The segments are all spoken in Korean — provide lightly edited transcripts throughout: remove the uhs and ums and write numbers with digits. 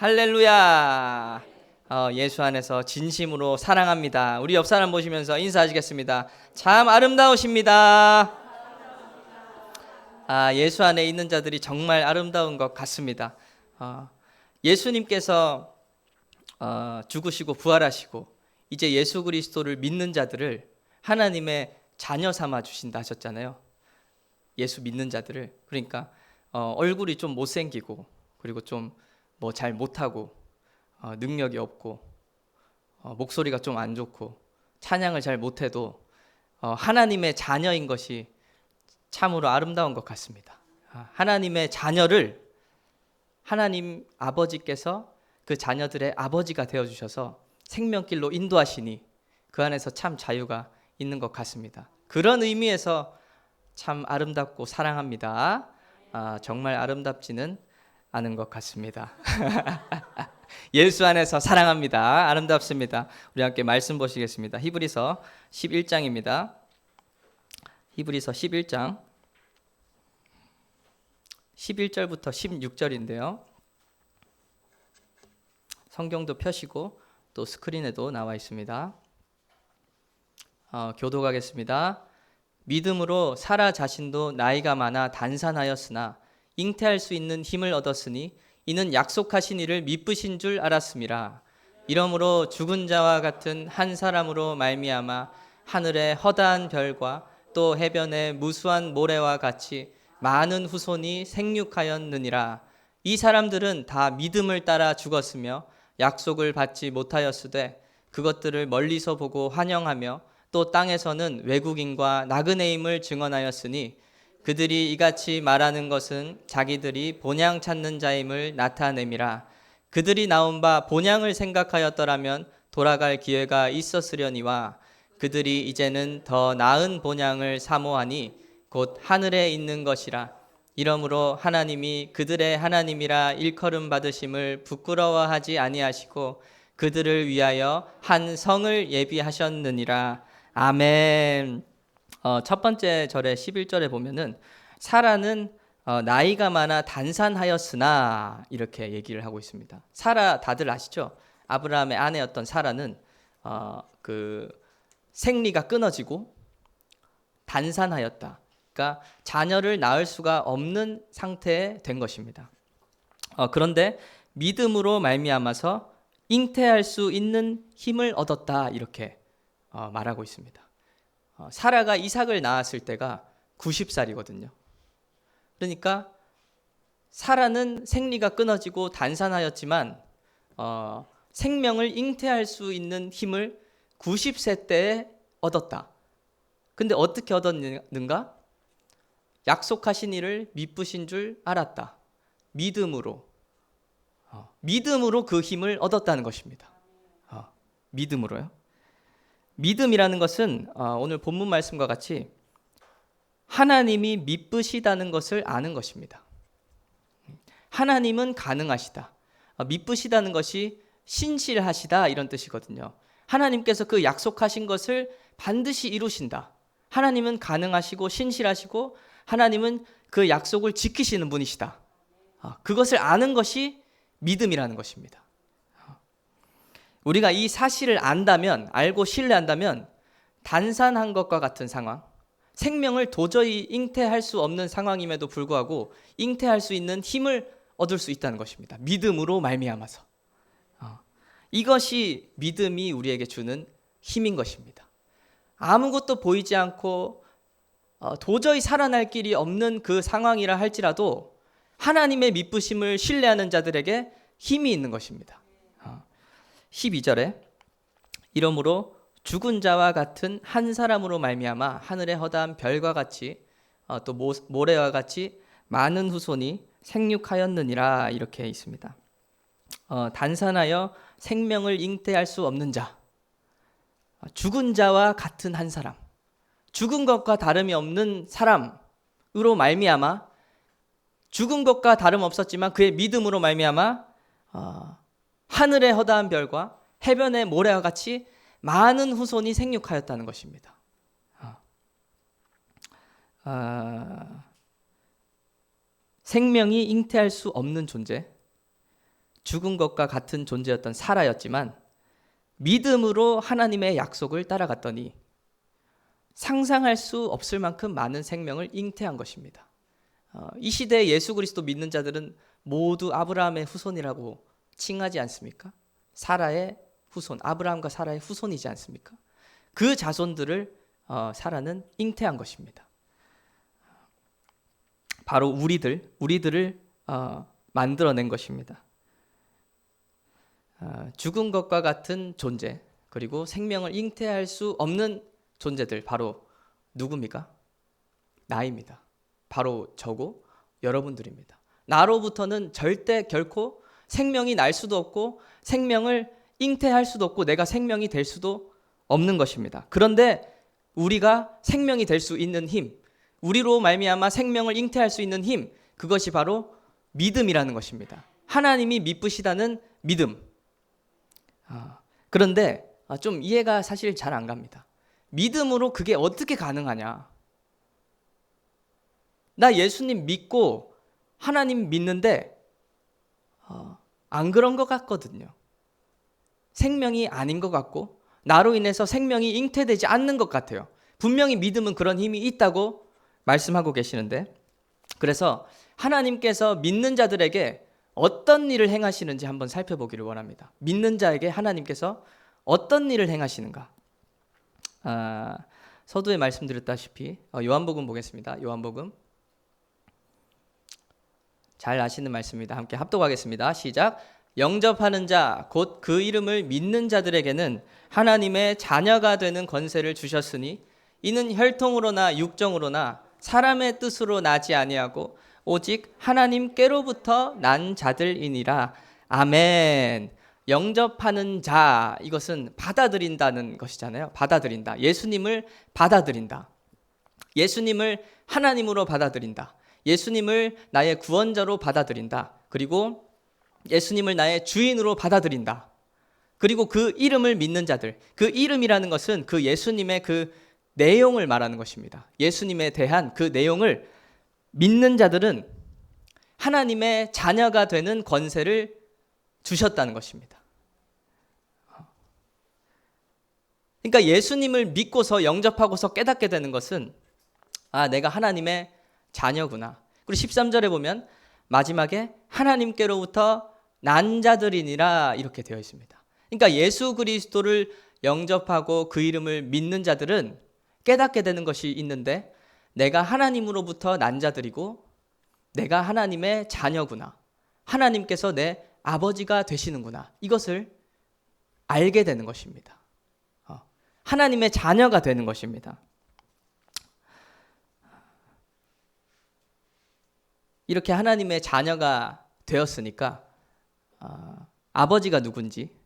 할렐루야. 예수 안에서 진심으로 사랑합니다. 우리 옆 사람 보시면서 인사하시겠습니다. 참 아름다우십니다. 예수 안에 있는 자들이 정말 아름다운 것 같습니다. 예수님께서 죽으시고 부활하시고 이제 예수 그리스도를 믿는 자들을 하나님의 자녀 삼아 주신다 하셨잖아요. 예수 믿는 자들을. 그러니까 얼굴이 좀 못생기고 그리고 좀 뭐 잘 못하고 능력이 없고 목소리가 좀 안 좋고 찬양을 잘 못해도 하나님의 자녀인 것이 참으로 아름다운 것 같습니다. 하나님의 자녀를 하나님 아버지께서 그 자녀들의 아버지가 되어주셔서 생명길로 인도하시니 그 안에서 참 자유가 있는 것 같습니다. 그런 의미에서 참 아름답고 사랑합니다. 정말 아름답지는 않은 것 같습니다. 예수 안에서 사랑합니다. 아름답습니다. 우리 함께 말씀 보시겠습니다. 히브리서 11장입니다. 히브리서 11장 11절부터 16절인데요. 성경도 펴시고 또 스크린에도 나와 있습니다. 교독하겠습니다. 믿음으로 사라 자신도 나이가 많아 단산하였으나 잉태할 수 있는 힘을 얻었으니 이는 약속하신 이를 미쁘신 줄 알았음이라. 이러므로 죽은 자와 같은 한 사람으로 말미암아 하늘의 허다한 별과 또 해변의 무수한 모래와 같이 많은 후손이 생육하였느니라. 이 사람들은 다 믿음을 따라 죽었으며 약속을 받지 못하였으되 그것들을 멀리서 보고 환영하며 또 땅에서는 외국인과 나그네임을 증언하였으니 그들이 이같이 말하는 것은 자기들이 본향 찾는 자임을 나타냄이라. 그들이 나온 바 본향을 생각하였더라면 돌아갈 기회가 있었으려니와 그들이 이제는 더 나은 본향을 사모하니 곧 하늘에 있는 것이라. 이러므로 하나님이 그들의 하나님이라 일컬음 받으심을 부끄러워하지 아니하시고 그들을 위하여 한 성을 예비하셨느니라. 아멘. 첫 번째 절의 11절에 보면은 사라는 나이가 많아 단산하였으나 이렇게 얘기를 하고 있습니다. 사라 다들 아시죠? 아브라함의 아내였던 사라는 그 생리가 끊어지고 단산하였다. 그러니까 자녀를 낳을 수가 없는 상태에 된 것입니다. 그런데 믿음으로 말미암아서 잉태할 수 있는 힘을 얻었다 이렇게 말하고 있습니다. 사라가 이삭을 낳았을 때가 90살이거든요. 그러니까 사라는 생리가 끊어지고 단산하였지만 생명을 잉태할 수 있는 힘을 90세 때에 얻었다. 근데 어떻게 얻었는가? 약속하신 이를 미쁘신 줄 알았다. 믿음으로 그 힘을 얻었다는 것입니다. 믿음으로요. 믿음이라는 것은 오늘 본문 말씀과 같이 하나님이 미쁘시다는 것을 아는 것입니다. 하나님은 가능하시다. 미쁘시다는 것이 신실하시다 이런 뜻이거든요. 하나님께서 그 약속하신 것을 반드시 이루신다. 하나님은 가능하시고 신실하시고 하나님은 그 약속을 지키시는 분이시다. 그것을 아는 것이 믿음이라는 것입니다. 우리가 이 사실을 안다면, 알고 신뢰한다면 단산한 것과 같은 상황, 생명을 도저히 잉태할 수 없는 상황임에도 불구하고 잉태할 수 있는 힘을 얻을 수 있다는 것입니다. 믿음으로 말미암아서. 이것이 믿음이 우리에게 주는 힘인 것입니다. 아무것도 보이지 않고 도저히 살아날 길이 없는 그 상황이라 할지라도 하나님의 미쁘심을 신뢰하는 자들에게 힘이 있는 것입니다. 12절에 이러므로 죽은 자와 같은 한 사람으로 말미암아 하늘의 허다한 별과 같이 또 모래와 같이 많은 후손이 생육하였느니라 이렇게 있습니다. 단산하여 생명을 잉태할 수 없는 자, 죽은 자와 같은 한 사람, 죽은 것과 다름이 없는 사람으로 말미암아 죽은 것과 다름없었지만 그의 믿음으로 말미암아 하늘의 허다한 별과 해변의 모래와 같이 많은 후손이 생육하였다는 것입니다. 생명이 잉태할 수 없는 존재, 죽은 것과 같은 존재였던 사라였지만 믿음으로 하나님의 약속을 따라갔더니 상상할 수 없을 만큼 많은 생명을 잉태한 것입니다. 이 시대에 예수 그리스도 믿는 자들은 모두 아브라함의 후손이라고 칭하지 않습니까? 사라의 후손, 아브라함과 사라의 후손이지 않습니까? 그 자손들을 사라는 잉태한 것입니다. 바로 우리들을 만들어낸 것입니다. 죽은 것과 같은 존재, 그리고 생명을 잉태할 수 없는 존재들, 바로 누굽니까? 나입니다. 바로 저고 여러분들입니다. 나로부터는 절대 결코 생명이 날 수도 없고 생명을 잉태할 수도 없고 내가 생명이 될 수도 없는 것입니다. 그런데 우리가 생명이 될 수 있는 힘, 우리로 말미암아 생명을 잉태할 수 있는 힘, 그것이 바로 믿음이라는 것입니다. 하나님이 미쁘시다는 믿음. 그런데 좀 이해가 사실 잘 안 갑니다. 믿음으로 그게 어떻게 가능하냐? 나 예수님 믿고 하나님 믿는데 안 그런 것 같거든요. 생명이 아닌 것 같고 나로 인해서 생명이 잉태되지 않는 것 같아요. 분명히 믿음은 그런 힘이 있다고 말씀하고 계시는데, 그래서 하나님께서 믿는 자들에게 어떤 일을 행하시는지 한번 살펴보기를 원합니다. 믿는 자에게 하나님께서 어떤 일을 행하시는가? 서두에 말씀드렸다시피 요한복음 보겠습니다. 요한복음 잘 아시는 말씀입니다. 함께 합독하겠습니다. 시작. 영접하는 자 곧 그 이름을 믿는 자들에게는 하나님의 자녀가 되는 권세를 주셨으니 이는 혈통으로나 육정으로나 사람의 뜻으로 나지 아니하고 오직 하나님께로부터 난 자들이니라. 아멘. 영접하는 자, 이것은 받아들인다는 것이잖아요. 받아들인다. 예수님을 받아들인다. 예수님을 하나님으로 받아들인다. 예수님을 나의 구원자로 받아들인다. 그리고 예수님을 나의 주인으로 받아들인다. 그리고 그 이름을 믿는 자들, 그 이름이라는 것은 그 예수님의 그 내용을 말하는 것입니다. 예수님에 대한 그 내용을 믿는 자들은 하나님의 자녀가 되는 권세를 주셨다는 것입니다. 그러니까 예수님을 믿고서 영접하고서 깨닫게 되는 것은 내가 하나님의 자녀구나. 그리고 13절에 보면 마지막에 하나님께로부터 난 자들이니라 이렇게 되어 있습니다. 그러니까 예수 그리스도를 영접하고 그 이름을 믿는 자들은 깨닫게 되는 것이 있는데, 내가 하나님으로부터 난 자들이고 내가 하나님의 자녀구나. 하나님께서 내 아버지가 되시는구나. 이것을 알게 되는 것입니다. 하나님의 자녀가 되는 것입니다. 이렇게 하나님의 자녀가 되었으니까 아버지가 누군지,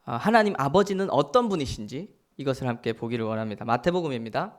하나님 아버지는 어떤 분이신지 이것을 함께 보기를 원합니다. 마태복음입니다.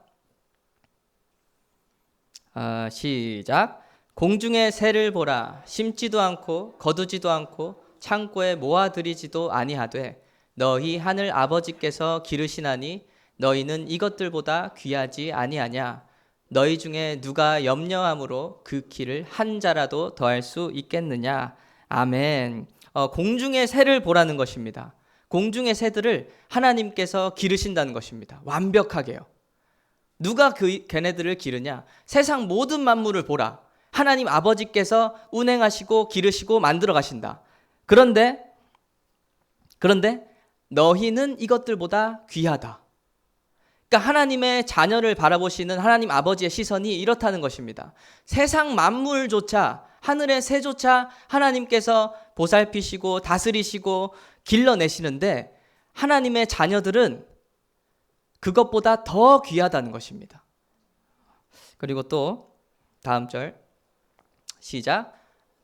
시작. 공중의 새를 보라. 심지도 않고 거두지도 않고 창고에 모아들이지도 아니하되 너희 하늘 아버지께서 기르시나니 너희는 이것들보다 귀하지 아니하냐. 너희 중에 누가 염려함으로 그 키를 한 자라도 더할 수 있겠느냐. 아멘. 공중의 새를 보라는 것입니다. 공중의 새들을 하나님께서 기르신다는 것입니다. 완벽하게요. 누가 걔네들을 기르냐? 세상 모든 만물을 보라. 하나님 아버지께서 운행하시고 기르시고 만들어 가신다. 그런데 너희는 이것들보다 귀하다. 그러니까 하나님의 자녀를 바라보시는 하나님 아버지의 시선이 이렇다는 것입니다. 세상 만물조차, 하늘의 새조차 하나님께서 보살피시고 다스리시고 길러내시는데 하나님의 자녀들은 그것보다 더 귀하다는 것입니다. 그리고 또 다음 절 시작.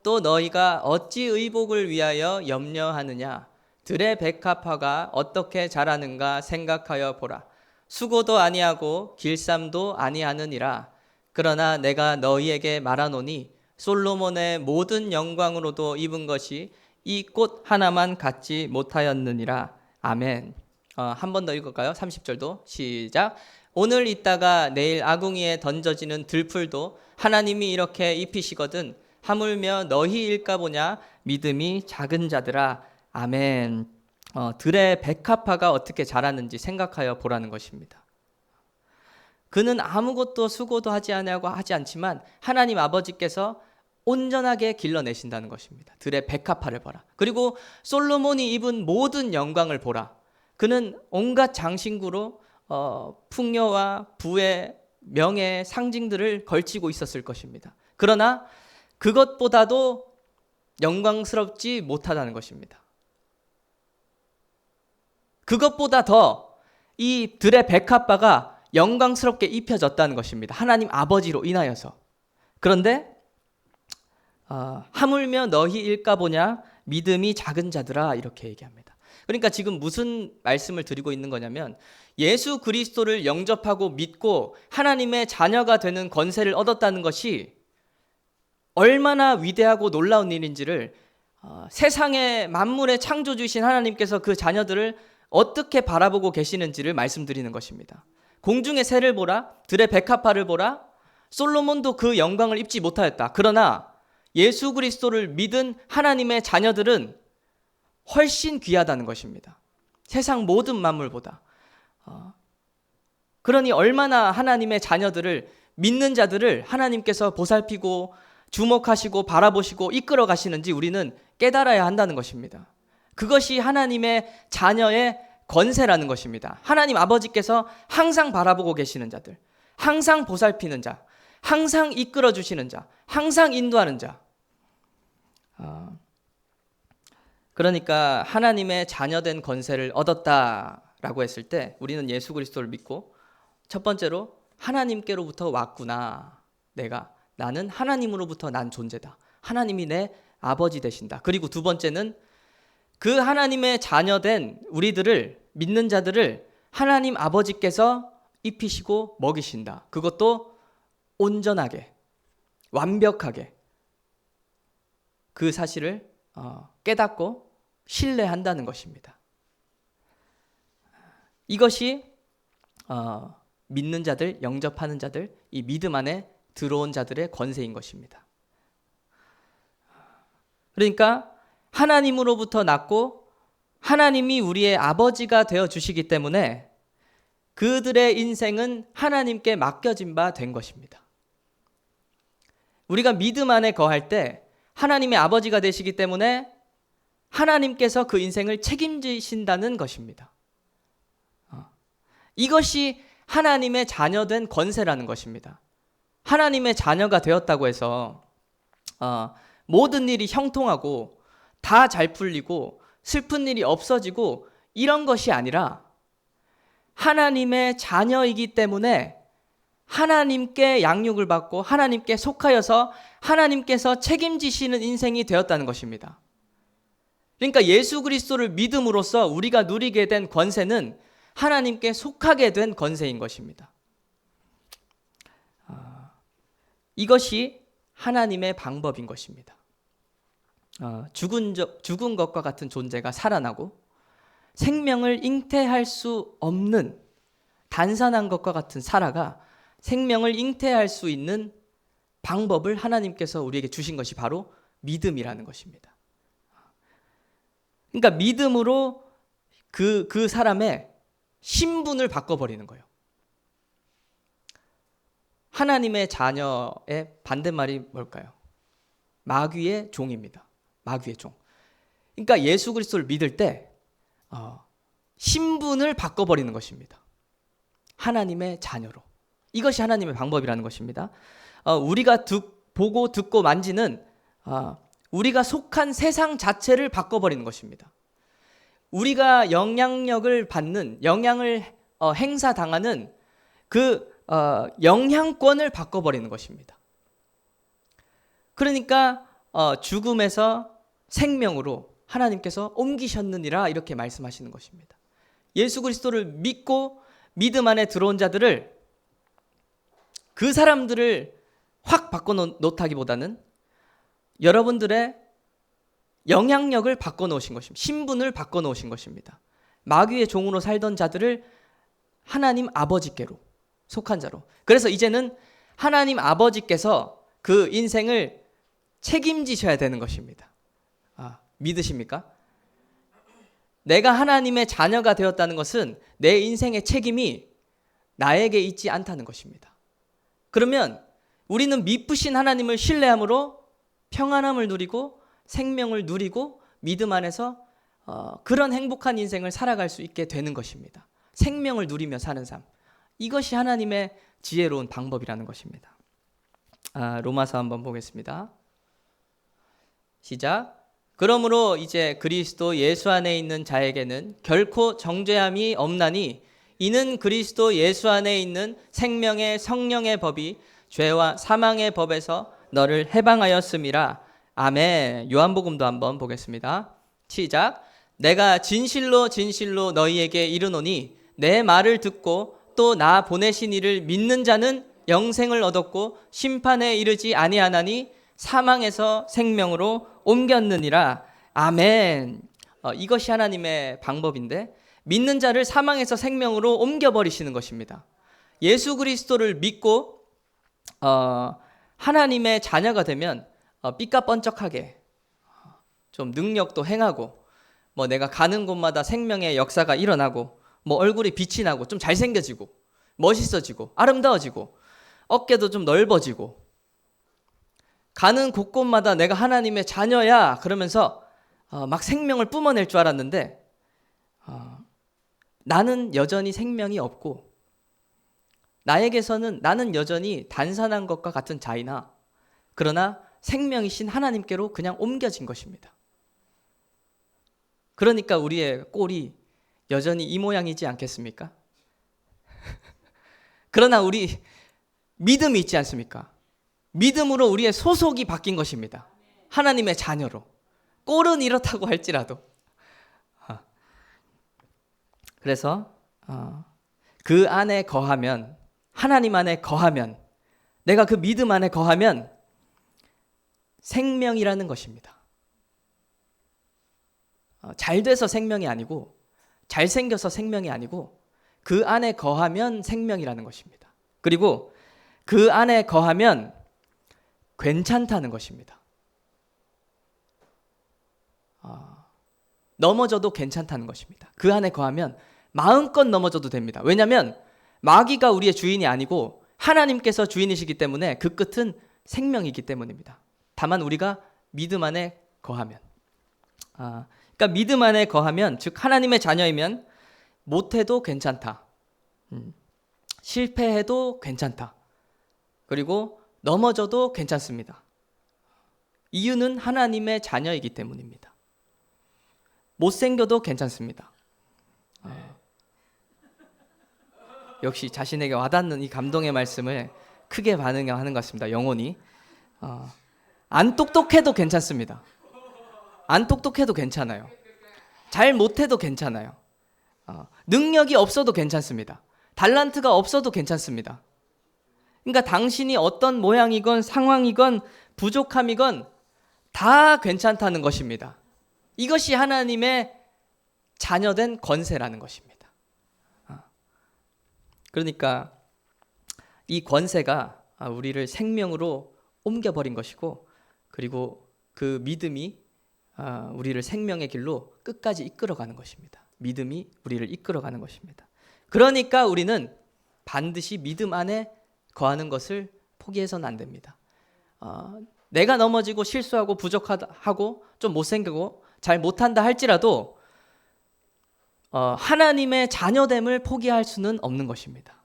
또 너희가 어찌 의복을 위하여 염려하느냐. 들의 백합화가 어떻게 자라는가 생각하여 보라. 수고도 아니하고 길쌈도 아니하느니라. 그러나 내가 너희에게 말하노니 솔로몬의 모든 영광으로도 입은 것이 이 꽃 하나만 갖지 못하였느니라. 아멘. 한 번 더 읽을까요? 30절도 시작. 오늘 있다가 내일 아궁이에 던져지는 들풀도 하나님이 이렇게 입히시거든 하물며 너희 일까 보냐 믿음이 작은 자들아. 아멘. 들의 백합화가 어떻게 자랐는지 생각하여 보라는 것입니다. 그는 아무것도 수고도 하지 아니하고 하지 않지만 하나님 아버지께서 온전하게 길러내신다는 것입니다. 들의 백합화를 보라. 그리고 솔로몬이 입은 모든 영광을 보라. 그는 온갖 장신구로 풍요와 부의 명예의 상징들을 걸치고 있었을 것입니다. 그러나 그것보다도 영광스럽지 못하다는 것입니다. 그것보다 더 이 들의 백합화가 영광스럽게 입혀졌다는 것입니다. 하나님 아버지로 인하여서. 그런데 하물며 너희 일까 보냐 믿음이 작은 자들아, 이렇게 얘기합니다. 그러니까 지금 무슨 말씀을 드리고 있는 거냐면, 예수 그리스도를 영접하고 믿고 하나님의 자녀가 되는 권세를 얻었다는 것이 얼마나 위대하고 놀라운 일인지를 세상의 만물의 창조주이신 하나님께서 그 자녀들을 어떻게 바라보고 계시는지를 말씀드리는 것입니다. 공중의 새를 보라, 들의 백합화를 보라. 솔로몬도 그 영광을 입지 못하였다. 그러나 예수 그리스도를 믿은 하나님의 자녀들은 훨씬 귀하다는 것입니다. 세상 모든 만물보다. 그러니 얼마나 하나님의 자녀들을, 믿는 자들을 하나님께서 보살피고 주목하시고 바라보시고 이끌어 가시는지 우리는 깨달아야 한다는 것입니다. 그것이 하나님의 자녀의 권세라는 것입니다. 하나님 아버지께서 항상 바라보고 계시는 자들, 항상 보살피는 자, 항상 이끌어 주시는 자, 항상 인도하는 자. 그러니까 하나님의 자녀된 권세를 얻었다라고 했을 때 우리는 예수 그리스도를 믿고, 첫 번째로 하나님께로부터 왔구나. 나는 하나님으로부터 난 존재다. 하나님이 내 아버지 되신다. 그리고 두 번째는 그 하나님의 자녀된 우리들을, 믿는 자들을 하나님 아버지께서 입히시고 먹이신다. 그것도 온전하게, 완벽하게 그 사실을 깨닫고 신뢰한다는 것입니다. 이것이 믿는 자들, 영접하는 자들, 이 믿음 안에 들어온 자들의 권세인 것입니다. 그러니까 하나님으로부터 났고 하나님이 우리의 아버지가 되어 주시기 때문에 그들의 인생은 하나님께 맡겨진 바 된 것입니다. 우리가 믿음 안에 거할 때 하나님의 아버지가 되시기 때문에 하나님께서 그 인생을 책임지신다는 것입니다. 이것이 하나님의 자녀된 권세라는 것입니다. 하나님의 자녀가 되었다고 해서 모든 일이 형통하고 다 잘 풀리고 슬픈 일이 없어지고 이런 것이 아니라, 하나님의 자녀이기 때문에 하나님께 양육을 받고 하나님께 속하여서 하나님께서 책임지시는 인생이 되었다는 것입니다. 그러니까 예수 그리스도를 믿음으로써 우리가 누리게 된 권세는 하나님께 속하게 된 권세인 것입니다. 이것이 하나님의 방법인 것입니다. 죽은 것과 같은 존재가 살아나고 생명을 잉태할 수 없는 단산한 것과 같은 사라가 생명을 잉태할 수 있는 방법을 하나님께서 우리에게 주신 것이 바로 믿음이라는 것입니다. 그러니까 믿음으로 그 사람의 신분을 바꿔버리는 거예요. 하나님의 자녀의 반대말이 뭘까요? 마귀의 종입니다. 마귀의 종. 그러니까 예수 그리스도를 믿을 때 신분을 바꿔버리는 것입니다. 하나님의 자녀로. 이것이 하나님의 방법이라는 것입니다. 우리가 보고 듣고 만지는 우리가 속한 세상 자체를 바꿔버리는 것입니다. 우리가 영향력을 받는, 영향을 행사당하는 그 영향권을 바꿔버리는 것입니다. 그러니까 죽음에서 생명으로 하나님께서 옮기셨느니라, 이렇게 말씀하시는 것입니다. 예수 그리스도를 믿고 믿음 안에 들어온 자들을, 그 사람들을 확 바꿔놓다기보다는 여러분들의 영향력을 바꿔놓으신 것입니다. 신분을 바꿔놓으신 것입니다. 마귀의 종으로 살던 자들을 하나님 아버지께로 속한 자로. 그래서 이제는 하나님 아버지께서 그 인생을 책임지셔야 되는 것입니다. 믿으십니까? 내가 하나님의 자녀가 되었다는 것은 내 인생의 책임이 나에게 있지 않다는 것입니다. 그러면 우리는 미쁘신 하나님을 신뢰함으로 평안함을 누리고 생명을 누리고 믿음 안에서 그런 행복한 인생을 살아갈 수 있게 되는 것입니다. 생명을 누리며 사는 삶. 이것이 하나님의 지혜로운 방법이라는 것입니다. 로마서 한번 보겠습니다. 시작. 그러므로 이제 그리스도 예수 안에 있는 자에게는 결코 정죄함이 없나니 이는 그리스도 예수 안에 있는 생명의 성령의 법이 죄와 사망의 법에서 너를 해방하였음이라. 아멘. 요한복음도 한번 보겠습니다. 시작. 내가 진실로 진실로 너희에게 이르노니 내 말을 듣고 또 나 보내신 이를 믿는 자는 영생을 얻었고 심판에 이르지 아니하나니 사망에서 생명으로 옮겼느니라. 아멘. 이것이 하나님의 방법인데 믿는 자를 사망에서 생명으로 옮겨버리시는 것입니다. 예수 그리스도를 믿고 하나님의 자녀가 되면 삐까뻔쩍하게 좀 능력도 행하고 뭐 내가 가는 곳마다 생명의 역사가 일어나고 뭐 얼굴에 빛이 나고 좀 잘생겨지고 멋있어지고 아름다워지고 어깨도 좀 넓어지고 가는 곳곳마다 내가 하나님의 자녀야 그러면서 막 생명을 뿜어낼 줄 알았는데 나는 여전히 생명이 없고 나에게서는 나는 여전히 단산한 것과 같은 자이나 그러나 생명이신 하나님께로 그냥 옮겨진 것입니다. 그러니까 우리의 꼴이 여전히 이 모양이지 않겠습니까? 그러나 우리 믿음이 있지 않습니까? 믿음으로 우리의 소속이 바뀐 것입니다. 하나님의 자녀로. 꼴은 이렇다고 할지라도. 그래서 그 안에 거하면, 하나님 안에 거하면, 내가 그 믿음 안에 거하면 생명이라는 것입니다. 잘 돼서 생명이 아니고 잘생겨서 생명이 아니고 그 안에 거하면 생명이라는 것입니다. 그리고 그 안에 거하면 괜찮다는 것입니다. 넘어져도 괜찮다는 것입니다. 그 안에 거하면 마음껏 넘어져도 됩니다. 왜냐하면 마귀가 우리의 주인이 아니고 하나님께서 주인이시기 때문에 그 끝은 생명이기 때문입니다. 다만 우리가 믿음 안에 거하면 그러니까 믿음 안에 거하면 즉 하나님의 자녀이면 못해도 괜찮다. 실패해도 괜찮다. 그리고 넘어져도 괜찮습니다. 이유는 하나님의 자녀이기 때문입니다. 못생겨도 괜찮습니다. 역시 자신에게 와닿는 이 감동의 말씀을 크게 반응하는 것 같습니다. 영혼이. 안 똑똑해도 괜찮습니다. 안 똑똑해도 괜찮아요. 잘 못해도 괜찮아요. 능력이 없어도 괜찮습니다. 달란트가 없어도 괜찮습니다. 그러니까 당신이 어떤 모양이건 상황이건 부족함이건 다 괜찮다는 것입니다. 이것이 하나님의 자녀된 권세라는 것입니다. 그러니까 이 권세가 우리를 생명으로 옮겨버린 것이고 그리고 그 믿음이 우리를 생명의 길로 끝까지 이끌어가는 것입니다. 믿음이 우리를 이끌어가는 것입니다. 그러니까 우리는 반드시 믿음 안에 거하는 것을 포기해서는 안 됩니다. 내가 넘어지고 실수하고 부족하고 좀 못생기고 잘 못한다 할지라도 하나님의 자녀됨을 포기할 수는 없는 것입니다.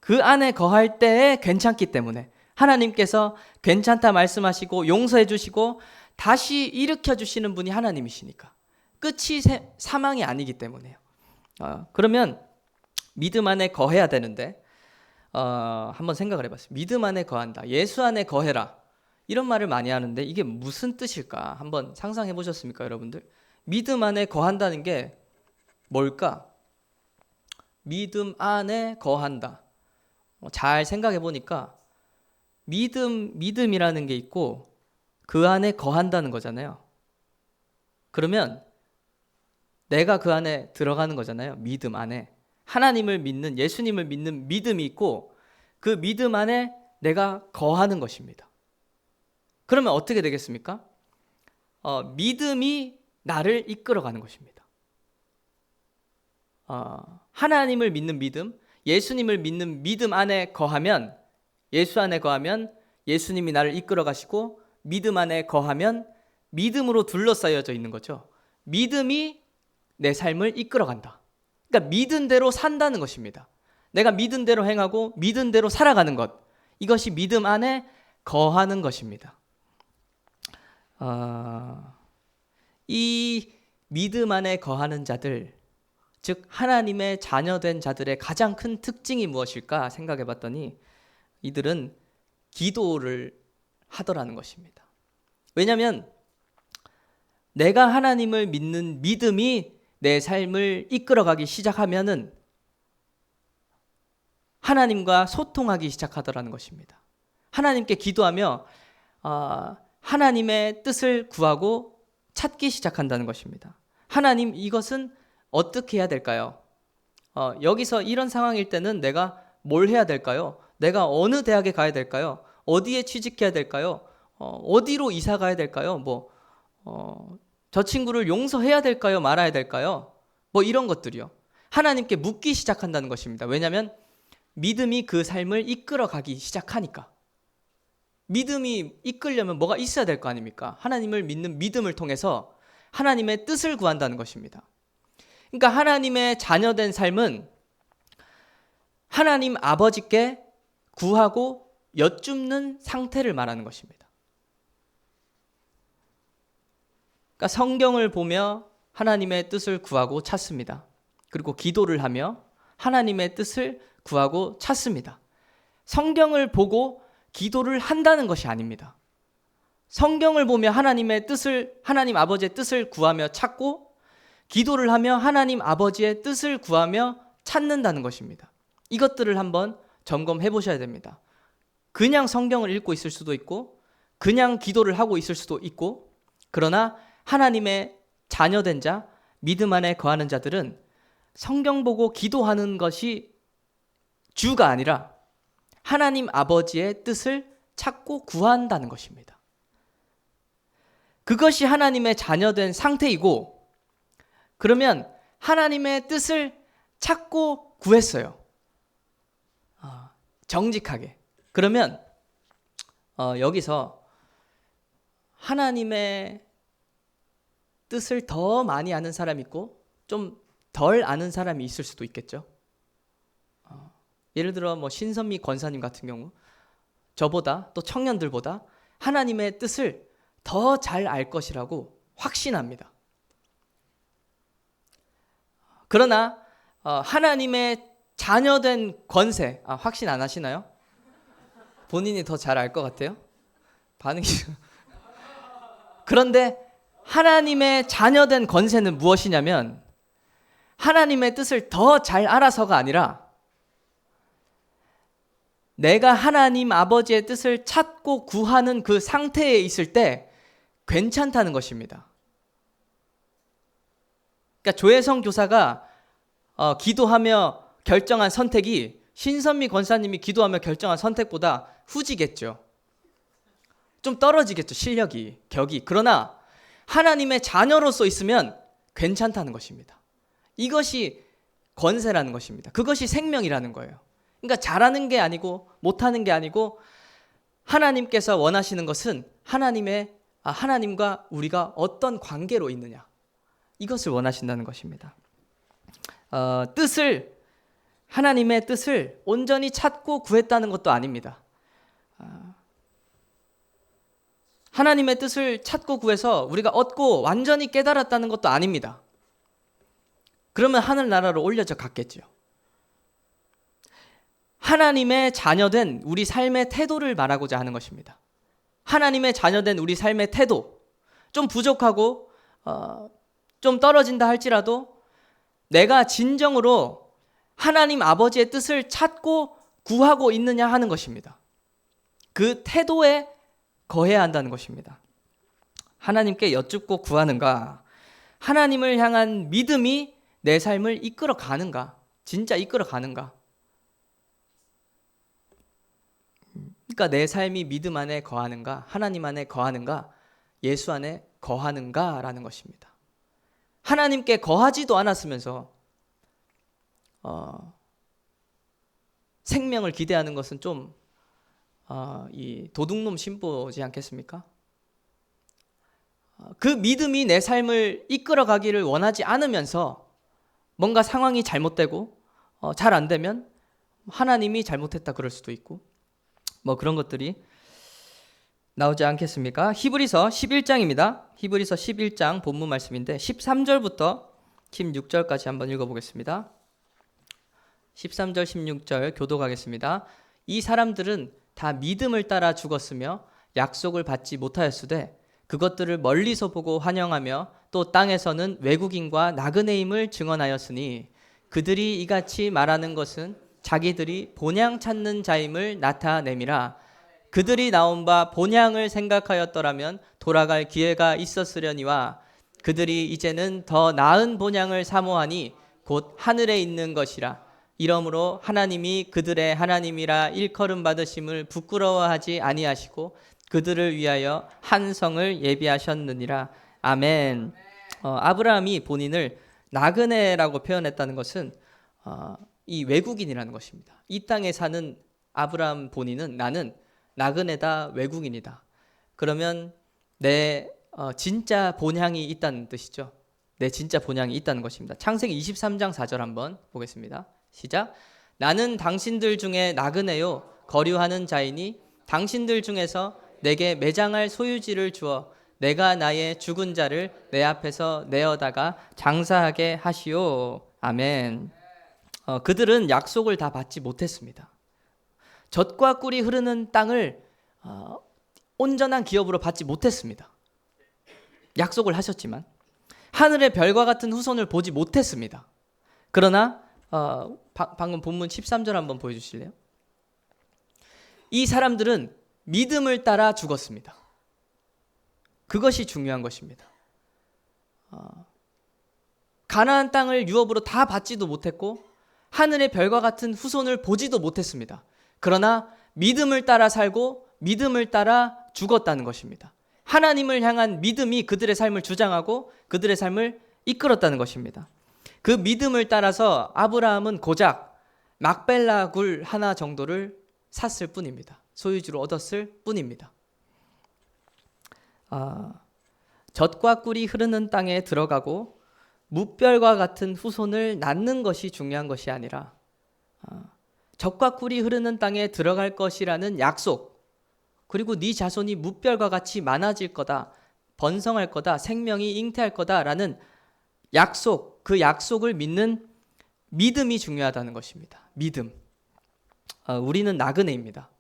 그 안에 거할 때에 괜찮기 때문에 하나님께서 괜찮다 말씀하시고 용서해 주시고 다시 일으켜 주시는 분이 하나님이시니까 끝이 사망이 아니기 때문에요. 그러면 믿음 안에 거해야 되는데 한번 생각을 해봤어요. 믿음 안에 거한다. 예수 안에 거해라. 이런 말을 많이 하는데 이게 무슨 뜻일까? 한번 상상해 보셨습니까, 여러분들? 믿음 안에 거한다는 게 뭘까? 믿음 안에 거한다. 잘 생각해 보니까 믿음이라는 게 있고 그 안에 거한다는 거잖아요. 그러면 내가 그 안에 들어가는 거잖아요. 믿음 안에. 하나님을 믿는, 예수님을 믿는 믿음이 있고 그 믿음 안에 내가 거하는 것입니다. 그러면 어떻게 되겠습니까? 믿음이 나를 이끌어가는 것입니다. 하나님을 믿는 믿음, 예수님을 믿는 믿음 안에 거하면, 예수 안에 거하면 예수님이 나를 이끌어 가시고, 믿음 안에 거하면 믿음으로 둘러싸여져 있는 거죠. 믿음이 내 삶을 이끌어 간다. 그러니까 믿은 대로 산다는 것입니다. 내가 믿은 대로 행하고 믿은 대로 살아가는 것, 이것이 믿음 안에 거하는 것입니다. 이 믿음 안에 거하는 자들, 즉 하나님의 자녀된 자들의 가장 큰 특징이 무엇일까 생각해 봤더니 이들은 기도를 하더라는 것입니다. 왜냐하면 내가 하나님을 믿는 믿음이 내 삶을 이끌어가기 시작하면은 하나님과 소통하기 시작하더라는 것입니다. 하나님께 기도하며 하나님의 뜻을 구하고 찾기 시작한다는 것입니다. 하나님, 이것은 어떻게 해야 될까요? 여기서 이런 상황일 때는 내가 뭘 해야 될까요? 내가 어느 대학에 가야 될까요? 어디에 취직해야 될까요? 어디로 이사 가야 될까요? 저 친구를 용서해야 될까요? 말아야 될까요? 이런 것들이요. 하나님께 묻기 시작한다는 것입니다. 왜냐하면 믿음이 그 삶을 이끌어가기 시작하니까. 믿음이 이끌려면 뭐가 있어야 될 거 아닙니까? 하나님을 믿는 믿음을 통해서 하나님의 뜻을 구한다는 것입니다. 그러니까 하나님의 자녀된 삶은 하나님 아버지께 구하고 여쭙는 상태를 말하는 것입니다. 그러니까 성경을 보며 하나님의 뜻을 구하고 찾습니다. 그리고 기도를 하며 하나님의 뜻을 구하고 찾습니다. 성경을 보고 기도를 한다는 것이 아닙니다. 성경을 보며 하나님 아버지의 뜻을 구하며 찾고, 기도를 하며 하나님 아버지의 뜻을 구하며 찾는다는 것입니다. 이것들을 한번 점검해 보셔야 됩니다. 그냥 성경을 읽고 있을 수도 있고, 그냥 기도를 하고 있을 수도 있고, 그러나 하나님의 자녀된 자, 믿음 안에 거하는 자들은 성경 보고 기도하는 것이 주가 아니라 하나님 아버지의 뜻을 찾고 구한다는 것입니다. 그것이 하나님의 자녀된 상태이고, 그러면 하나님의 뜻을 찾고 구했어요. 정직하게. 그러면 여기서 하나님의 뜻을 더 많이 아는 사람이 있고 좀 덜 아는 사람이 있을 수도 있겠죠. 예를 들어 신선미 권사님 같은 경우 저보다 또 청년들보다 하나님의 뜻을 더 잘 알 것이라고 확신합니다. 그러나 하나님의 자녀된 권세, 확신 안 하시나요? 본인이 더 잘 알 것 같아요? 반응이 그런데 하나님의 자녀된 권세는 무엇이냐면 하나님의 뜻을 더 잘 알아서가 아니라 내가 하나님 아버지의 뜻을 찾고 구하는 그 상태에 있을 때 괜찮다는 것입니다. 그러니까 조혜성 교사가 기도하며 결정한 선택이 신선미 권사님이 기도하며 결정한 선택보다 후지겠죠. 좀 떨어지겠죠. 실력이, 격이. 그러나 하나님의 자녀로서 있으면 괜찮다는 것입니다. 이것이 권세라는 것입니다. 그것이 생명이라는 거예요. 그러니까 잘하는 게 아니고 못하는 게 아니고 하나님께서 원하시는 것은 하나님과 우리가 어떤 관계로 있느냐, 이것을 원하신다는 것입니다. 하나님의 뜻을 온전히 찾고 구했다는 것도 아닙니다. 하나님의 뜻을 찾고 구해서 우리가 얻고 완전히 깨달았다는 것도 아닙니다. 그러면 하늘나라로 올려져 갔겠죠. 하나님의 자녀된 우리 삶의 태도를 말하고자 하는 것입니다. 하나님의 자녀된 우리 삶의 태도, 좀 부족하고 좀 떨어진다 할지라도 내가 진정으로 하나님 아버지의 뜻을 찾고 구하고 있느냐 하는 것입니다. 그 태도에 거해야 한다는 것입니다. 하나님께 여쭙고 구하는가? 하나님을 향한 믿음이 내 삶을 이끌어 가는가? 진짜 이끌어 가는가? 그러니까 내 삶이 믿음 안에 거하는가, 하나님 안에 거하는가, 예수 안에 거하는가라는 것입니다. 하나님께 거하지도 않았으면서 생명을 기대하는 것은 좀 이 도둑놈 신보지 않겠습니까? 그 믿음이 내 삶을 이끌어가기를 원하지 않으면서 뭔가 상황이 잘못되고 잘 안 되면 하나님이 잘못했다 그럴 수도 있고 뭐 그런 것들이 나오지 않겠습니까? 히브리서 11장입니다. 히브리서 11장 본문 말씀인데 13절부터 16절까지 한번 읽어보겠습니다. 13절 16절 교독하겠습니다. 이 사람들은 다 믿음을 따라 죽었으며 약속을 받지 못하였으되 그것들을 멀리서 보고 환영하며 또 땅에서는 외국인과 나그네임을 증언하였으니 그들이 이같이 말하는 것은 자기들이 본향 찾는 자임을 나타냄이라. 그들이 나온 바 본향을 생각하였더라면 돌아갈 기회가 있었으려니와 그들이 이제는 더 나은 본향을 사모하니 곧 하늘에 있는 것이라. 이러므로 하나님이 그들의 하나님이라 일컬음 받으심을 부끄러워하지 아니하시고 그들을 위하여 한 성을 예비하셨느니라. 아멘. 아브라함이 본인을 나그네라고 표현했다는 것은 이 외국인이라는 것입니다. 이 땅에 사는 아브라함 본인은 나는 나그네다, 외국인이다. 그러면 내 진짜 본향이 있다는 뜻이죠. 내 진짜 본향이 있다는 것입니다. 창세기 23장 4절 한번 보겠습니다. 시작. 나는 당신들 중에 나그네요 거류하는 자이니 당신들 중에서 내게 매장할 소유지를 주어 내가 나의 죽은 자를 내 앞에서 내어다가 장사하게 하시오. 아멘. 그들은 약속을 다 받지 못했습니다. 젖과 꿀이 흐르는 땅을 온전한 기업으로 받지 못했습니다. 약속을 하셨지만 하늘의 별과 같은 후손을 보지 못했습니다. 그러나 방금 본문 13절 한번 보여주실래요? 이 사람들은 믿음을 따라 죽었습니다. 그것이 중요한 것입니다. 가나안 땅을 유업으로 다 받지도 못했고 하늘의 별과 같은 후손을 보지도 못했습니다. 그러나 믿음을 따라 살고 믿음을 따라 죽었다는 것입니다. 하나님을 향한 믿음이 그들의 삶을 주장하고 그들의 삶을 이끌었다는 것입니다. 그 믿음을 따라서 아브라함은 고작 막벨라 굴 하나 정도를 샀을 뿐입니다. 소유주로 얻었을 뿐입니다. 젖과 꿀이 흐르는 땅에 들어가고 무별과 같은 후손을 낳는 것이 중요한 것이 아니라 젖과 꿀이 흐르는 땅에 들어갈 것이라는 약속, 그리고 네 자손이 무별과 같이 많아질 거다, 번성할 거다, 생명이 잉태할 거다라는 약속, 그 약속을 믿는 믿음이 중요하다는 것입니다. 믿음. 우리는 나그네입니다.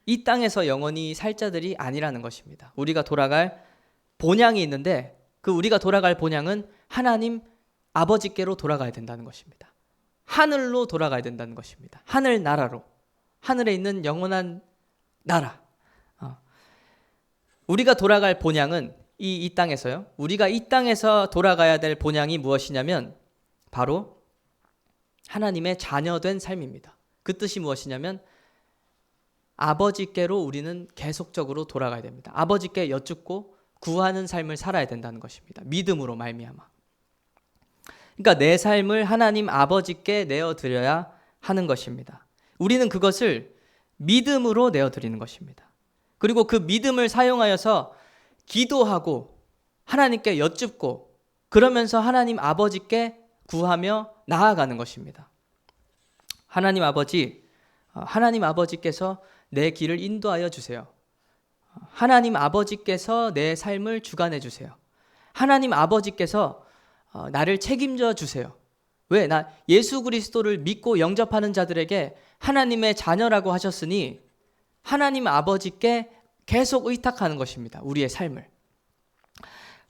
이 땅에서 영원히 살 자들이 아니라는 것입니다. 우리가 돌아갈 본향이 있는데 그 우리가 돌아갈 본향은 하나님 아버지께로 돌아가야 된다는 것입니다. 하늘로 돌아가야 된다는 것입니다. 하늘 나라로, 하늘에 있는 영원한 나라. 우리가 돌아갈 본향은 이 땅에서요. 우리가 이 땅에서 돌아가야 될 본향이 무엇이냐면 바로 하나님의 자녀된 삶입니다. 그 뜻이 무엇이냐면 아버지께로 우리는 계속적으로 돌아가야 됩니다. 아버지께 여쭙고 구하는 삶을 살아야 된다는 것입니다. 믿음으로 말미암아. 그러니까 내 삶을 하나님 아버지께 내어드려야 하는 것입니다. 우리는 그것을 믿음으로 내어드리는 것입니다. 그리고 그 믿음을 사용하여서 기도하고 하나님께 여쭙고 그러면서 하나님 아버지께 구하며 나아가는 것입니다. 하나님 아버지께서 내 길을 인도하여 주세요. 하나님 아버지께서 내 삶을 주관해 주세요. 하나님 아버지께서 나를 책임져 주세요. 왜? 나 예수 그리스도를 믿고 영접하는 자들에게 하나님의 자녀라고 하셨으니 하나님 아버지께 계속 의탁하는 것입니다. 우리의 삶을.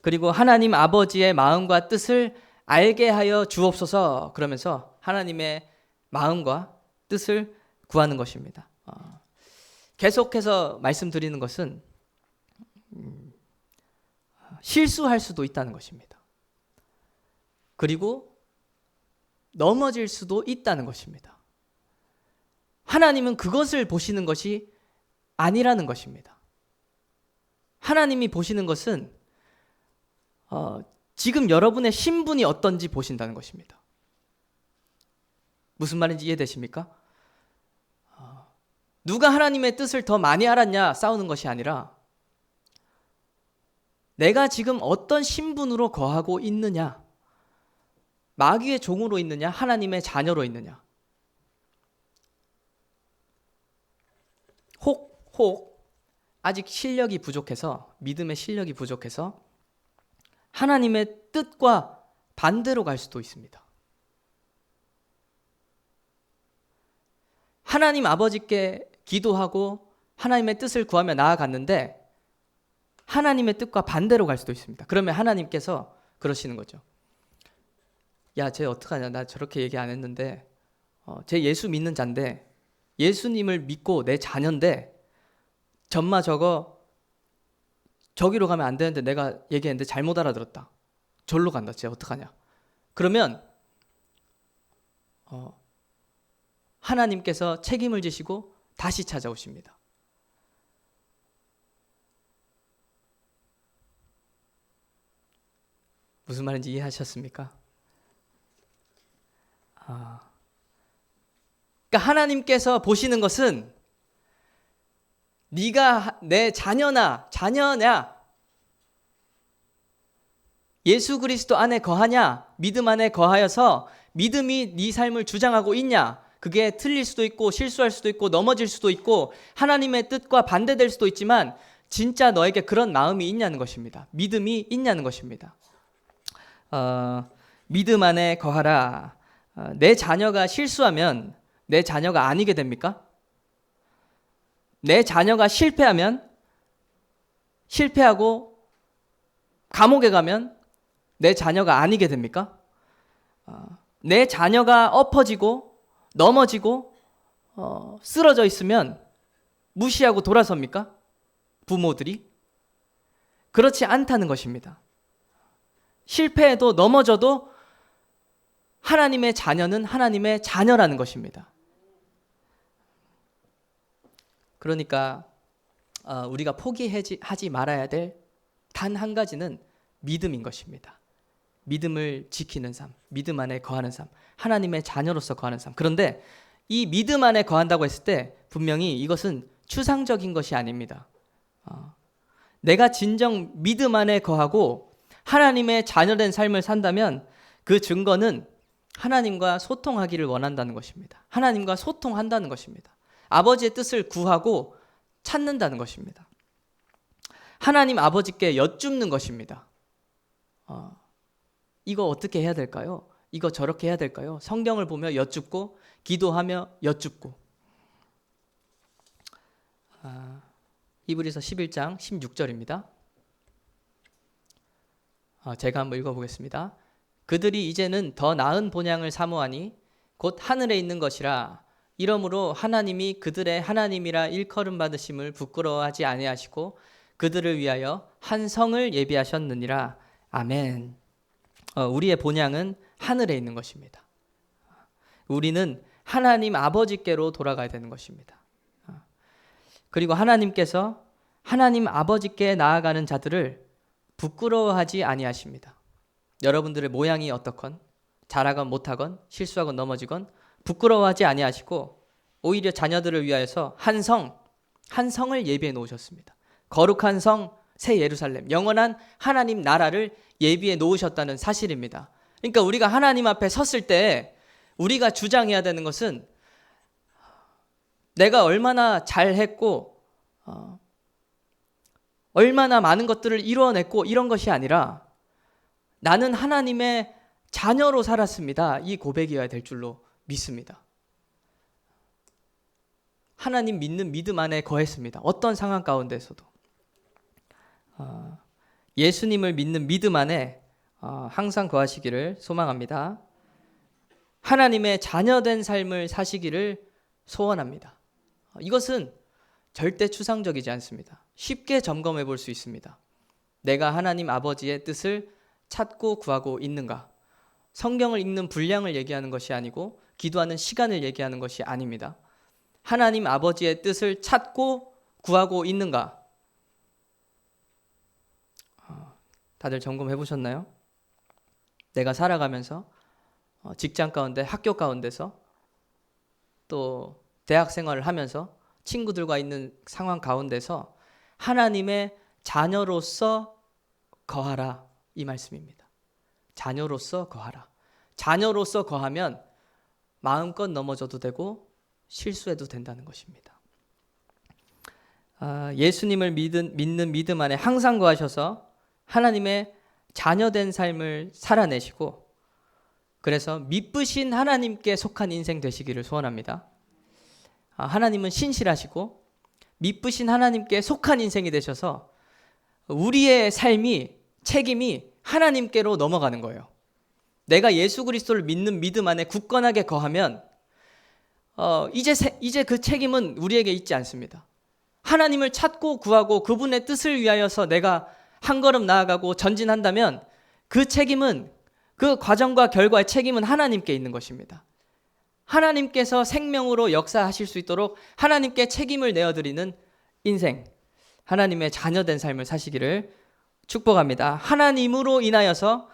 그리고 하나님 아버지의 마음과 뜻을 알게 하여 주옵소서 그러면서 하나님의 마음과 뜻을 구하는 것입니다. 계속해서 말씀드리는 것은 실수할 수도 있다는 것입니다. 그리고 넘어질 수도 있다는 것입니다. 하나님은 그것을 보시는 것이 아니라는 것입니다. 하나님이 보시는 것은 지금 여러분의 신분이 어떤지 보신다는 것입니다. 무슨 말인지 이해되십니까? 누가 하나님의 뜻을 더 많이 알았냐 싸우는 것이 아니라 내가 지금 어떤 신분으로 거하고 있느냐, 마귀의 종으로 있느냐, 하나님의 자녀로 있느냐. 혹 아직 실력이 부족해서, 믿음의 실력이 부족해서 하나님의 뜻과 반대로 갈 수도 있습니다. 하나님 아버지께 기도하고 하나님의 뜻을 구하며 나아갔는데 하나님의 뜻과 반대로 갈 수도 있습니다. 그러면 하나님께서 그러시는 거죠. 야, 쟤 어떡하냐? 나 저렇게 얘기 안 했는데 쟤 예수 믿는 자인데, 예수님을 믿고 내 자녀인데 전마 저기로 가면 안 되는데 내가 얘기했는데 잘못 알아들었다. 절로 간다. 쟤 어떡하냐? 그러면 하나님께서 책임을 지시고 다시 찾아오십니다. 무슨 말인지 이해하셨습니까? 그러니까 하나님께서 보시는 것은 네가 내 자녀냐, 예수 그리스도 안에 거하냐, 믿음 안에 거하여서 믿음이 네 삶을 주장하고 있냐. 그게 틀릴 수도 있고 실수할 수도 있고 넘어질 수도 있고 하나님의 뜻과 반대될 수도 있지만 진짜 너에게 그런 마음이 있냐는 것입니다. 믿음이 있냐는 것입니다. 믿음 안에 거하라. 내 자녀가 실수하면 내 자녀가 아니게 됩니까? 내 자녀가 실패하고 감옥에 가면 내 자녀가 아니게 됩니까? 내 자녀가 엎어지고 넘어지고 쓰러져 있으면 무시하고 돌아섭니까? 부모들이? 그렇지 않다는 것입니다. 실패해도 넘어져도 하나님의 자녀는 하나님의 자녀라는 것입니다. 그러니까 우리가 포기하지 말아야 될 단 한 가지는 믿음인 것입니다. 믿음을 지키는 삶, 믿음 안에 거하는 삶, 하나님의 자녀로서 거하는 삶. 그런데 이 믿음 안에 거한다고 했을 때 분명히 이것은 추상적인 것이 아닙니다. 내가 진정 믿음 안에 거하고 하나님의 자녀된 삶을 산다면 그 증거는 하나님과 소통하기를 원한다는 것입니다. 하나님과 소통한다는 것입니다. 아버지의 뜻을 구하고 찾는다는 것입니다. 하나님 아버지께 여쭙는 것입니다. 이거 어떻게 해야 될까요? 이거 저렇게 해야 될까요? 성경을 보며 여쭙고 기도하며 여쭙고. 히브리서 11장 16절입니다. 제가 한번 읽어보겠습니다. 그들이 이제는 더 나은 본향을 사모하니 곧 하늘에 있는 것이라. 이러므로 하나님이 그들의 하나님이라 일컬음 받으심을 부끄러워하지 아니하시고 그들을 위하여 한 성을 예비하셨느니라. 아멘. 우리의 본향은 하늘에 있는 것입니다. 우리는 하나님 아버지께로 돌아가야 되는 것입니다. 그리고 하나님께서 하나님 아버지께 나아가는 자들을 부끄러워하지 아니하십니다. 여러분들의 모양이 어떻건 잘하건 못하건 실수하건 넘어지건 부끄러워하지 아니하시고 오히려 자녀들을 위하여서 한 성을 예비해 놓으셨습니다. 거룩한 성, 새 예루살렘, 영원한 하나님 나라를 예비해 놓으셨다는 사실입니다. 그러니까 우리가 하나님 앞에 섰을 때 우리가 주장해야 되는 것은 내가 얼마나 잘했고 얼마나 많은 것들을 이루어냈고 이런 것이 아니라 나는 하나님의 자녀로 살았습니다. 이 고백이어야 될 줄로 믿습니다. 하나님 믿는 믿음 안에 거했습니다. 어떤 상황 가운데서도. 예수님을 믿는 믿음 안에 항상 거하시기를 소망합니다. 하나님의 자녀된 삶을 사시기를 소원합니다. 이것은 절대 추상적이지 않습니다. 쉽게 점검해 볼 수 있습니다. 내가 하나님 아버지의 뜻을 찾고 구하고 있는가? 성경을 읽는 분량을 얘기하는 것이 아니고 기도하는 시간을 얘기하는 것이 아닙니다. 하나님 아버지의 뜻을 찾고 구하고 있는가? 다들 점검해 보셨나요? 내가 살아가면서 직장 가운데, 학교 가운데서, 또 대학 생활을 하면서 친구들과 있는 상황 가운데서 하나님의 자녀로서 거하라, 이 말씀입니다. 자녀로서 거하라. 자녀로서 거하면 마음껏 넘어져도 되고 실수해도 된다는 것입니다. 예수님을 믿는 믿음 안에 항상 거하셔서 하나님의 자녀된 삶을 살아내시고, 그래서 미쁘신 하나님께 속한 인생 되시기를 소원합니다. 하나님은 신실하시고 미쁘신 하나님께 속한 인생이 되셔서 우리의 삶이, 책임이 하나님께로 넘어가는 거예요. 내가 예수 그리스도를 믿는 믿음 안에 굳건하게 거하면 이제 그 책임은 우리에게 있지 않습니다. 하나님을 찾고 구하고 그분의 뜻을 위하여서 내가 한 걸음 나아가고 전진한다면 그 책임은, 그 과정과 결과의 책임은 하나님께 있는 것입니다. 하나님께서 생명으로 역사하실 수 있도록 하나님께 책임을 내어드리는 인생, 하나님의 자녀된 삶을 사시기를 축복합니다. 하나님으로 인하여서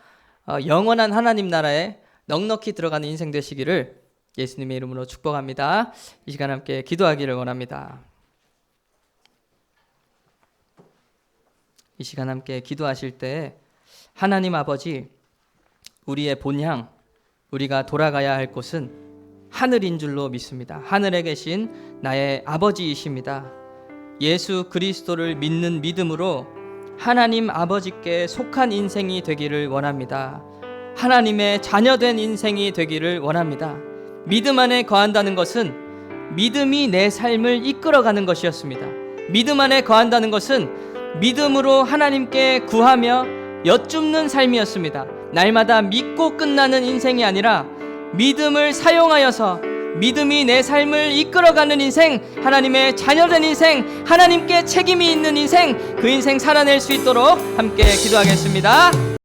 영원한 하나님 나라에 넉넉히 들어가는 인생 되시기를 예수님의 이름으로 축복합니다. 이 시간 함께 기도하기를 원합니다. 이 시간 함께 기도하실 때 하나님 아버지, 우리의 본향, 우리가 돌아가야 할 곳은 하늘인 줄로 믿습니다. 하늘에 계신 나의 아버지이십니다. 예수 그리스도를 믿는 믿음으로 하나님 아버지께 속한 인생이 되기를 원합니다. 하나님의 자녀된 인생이 되기를 원합니다. 믿음 안에 거한다는 것은 믿음이 내 삶을 이끌어가는 것이었습니다. 믿음 안에 거한다는 것은 믿음으로 하나님께 구하며 여쭙는 삶이었습니다. 날마다 믿고 끝나는 인생이 아니라 믿음을 사용하여서 믿음이 내 삶을 이끌어가는 인생, 하나님의 자녀된 인생, 하나님께 책임이 있는 인생, 그 인생 살아낼 수 있도록 함께 기도하겠습니다.